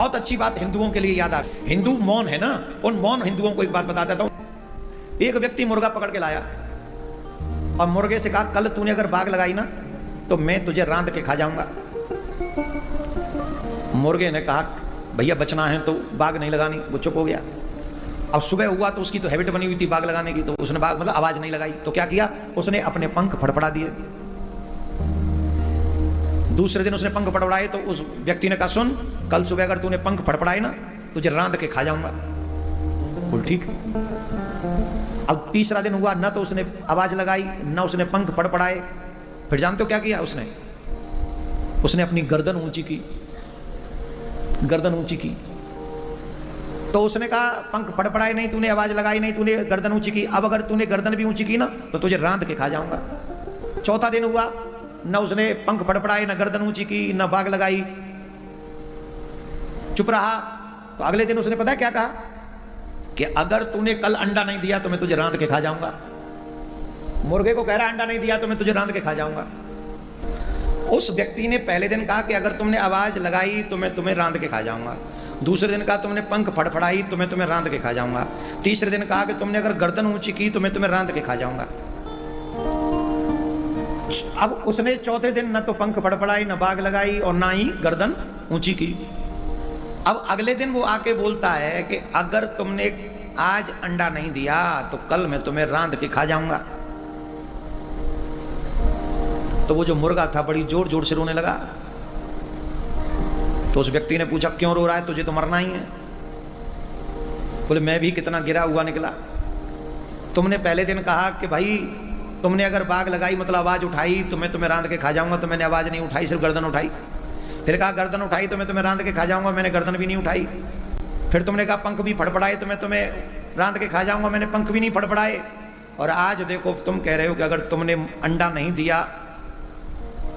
बहुत अच्छी बात हिंदुओं के लिए याद आ, हिंदू मौन है ना, उन मौन हिंदुओं को एक बात बता देता हूं। एक व्यक्ति मुर्गा पकड़ के लाया और मुर्गे से कहा, कल तूने अगर बाग लगाई ना तो मैं तुझे रांध के खा जाऊंगा। मुर्गे ने कहा, भैया बचना है तो बाग नहीं लगानी। वो चुप हो गया। अब सुबह हुआ तो उसकी तो हैबिट बनी हुई थी बाग लगाने की, तो उसने बाग मतलब आवाज नहीं लगाई। तो क्या किया उसने, अपने पंख फड़फड़ा दिए। दूसरे दिन उसने पंख फड़फड़ाए तो उस व्यक्ति ने कहा, सुन कल सुबह अगर तूने पंख फड़फड़ाए ना तुझे रांध के खा जाऊंगा। बोल ठीक। अब तीसरा दिन हुआ, ना तो उसने आवाज लगाई ना उसने पंख फड़फड़ाए। फिर जानते हो क्या किया उसने अपनी गर्दन ऊंची की। गर्दन ऊंची की तो उसने कहा, पंख फड़फड़ाए नहीं तूने, आवाज लगाई नहीं तूने, गर्दन ऊंची की। अब अगर तूने गर्दन भी ऊंची की ना तो तुझे रांध के खा जाऊंगा। चौथा दिन हुआ, न उसने पंख फड़फड़ाए, न गर्दन ऊंची की, न बाग लगाई, चुप रहा। तो अगले दिन उसने पता क्या कहा कि अगर तूने कल अंडा नहीं दिया तो मैं तुझे रांध के खा जाऊंगा। मुर्गे को कह रहा, अंडा नहीं दिया तो मैं तुझे रांध के खा जाऊंगा। उस व्यक्ति ने पहले दिन कहा कि अगर तुमने आवाज लगाई तो मैं तुम्हें रांध के खा जाऊंगा। दूसरे दिन कहा तुमने पंख फड़फड़ाई तो मैं तुम्हें रांध के खा जाऊंगा। तीसरे दिन कहा कि तुमने अगर गर्दन ऊंची की तो मैं तुम्हें रांध के खा जाऊंगा। अब उसने चौथे दिन न तो पंख फड़फड़ाई, न बाग लगाई और ना ही गर्दन ऊंची की। अब अगले दिन वो आके बोलता है कि अगर तुमने आज अंडा नहीं दिया तो कल मैं तुम्हें रांध के खा जाऊंगा। तो वो जो मुर्गा था बड़ी जोर जोर से रोने लगा। तो उस व्यक्ति ने पूछा, क्यों रो रहा है, तुझे तो मरना ही है। बोले, मैं भी कितना गिरा हुआ निकला। तुमने पहले दिन कहा कि भाई तुमने अगर बाग लगाई मतलब आवाज उठाई तो मैं तुम्हें रांध के खा जाऊंगा, तो मैंने आवाज नहीं उठाई, सिर्फ गर्दन उठाई। फिर कहा गर्दन उठाई तो मैं तुम्हें रांध के खा जाऊंगा, मैंने गर्दन भी नहीं उठाई। फिर तुमने कहा पंख भी फड़फड़ाए तो मैं तुम्हें रांध के खा जाऊंगा, मैंने पंख भी नहीं फड़फड़ाए। और आज देखो तुम कह रहे हो कि अगर तुमने अंडा नहीं दिया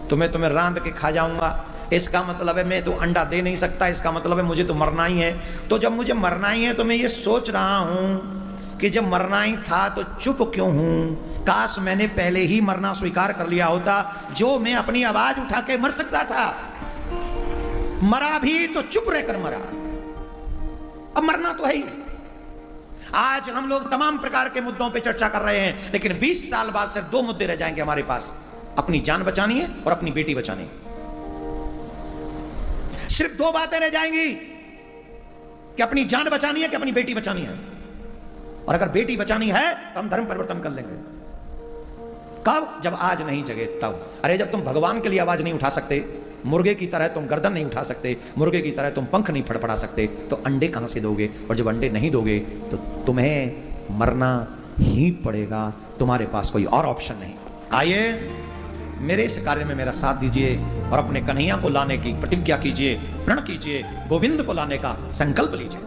तो मैं तुम्हें रांध के खा जाऊंगा। इसका मतलब है मैं तो अंडा दे नहीं सकता, इसका मतलब है मुझे तो मरना ही है। तो जब मुझे मरना ही है तो मैं ये सोच रहा हूं कि जब मरना ही था तो चुप क्यों हूं। काश मैंने पहले ही मरना स्वीकार कर लिया होता, जो मैं अपनी आवाज उठा के मर सकता था। मरा भी तो चुप रहकर मरा, अब मरना तो है ही। आज हम लोग तमाम प्रकार के मुद्दों पे चर्चा कर रहे हैं, लेकिन 20 साल बाद सिर्फ 2 मुद्दे रह जाएंगे हमारे पास, अपनी जान बचानी है और अपनी बेटी बचानी है। सिर्फ 2 बातें रह जाएंगी कि अपनी जान बचानी है कि अपनी बेटी बचानी है। और अगर बेटी बचानी है तो हम धर्म परिवर्तन कर लेंगे। कब? जब आज नहीं जगे तब। अरे जब तुम भगवान के लिए आवाज नहीं उठा सकते, मुर्गे की तरह तुम गर्दन नहीं उठा सकते, मुर्गे की तरह तुम पंख नहीं फड़फड़ा सकते, तो अंडे कहां से दोगे? और जब अंडे नहीं दोगे तो तुम्हें मरना ही पड़ेगा, तुम्हारे पास कोई और ऑप्शन नहीं। आइए मेरे इस कार्य में मेरा साथ दीजिए और अपने कन्हैया को लाने की प्रतिज्ञा कीजिए, प्रण कीजिए, गोविंद को लाने का संकल्प लीजिए।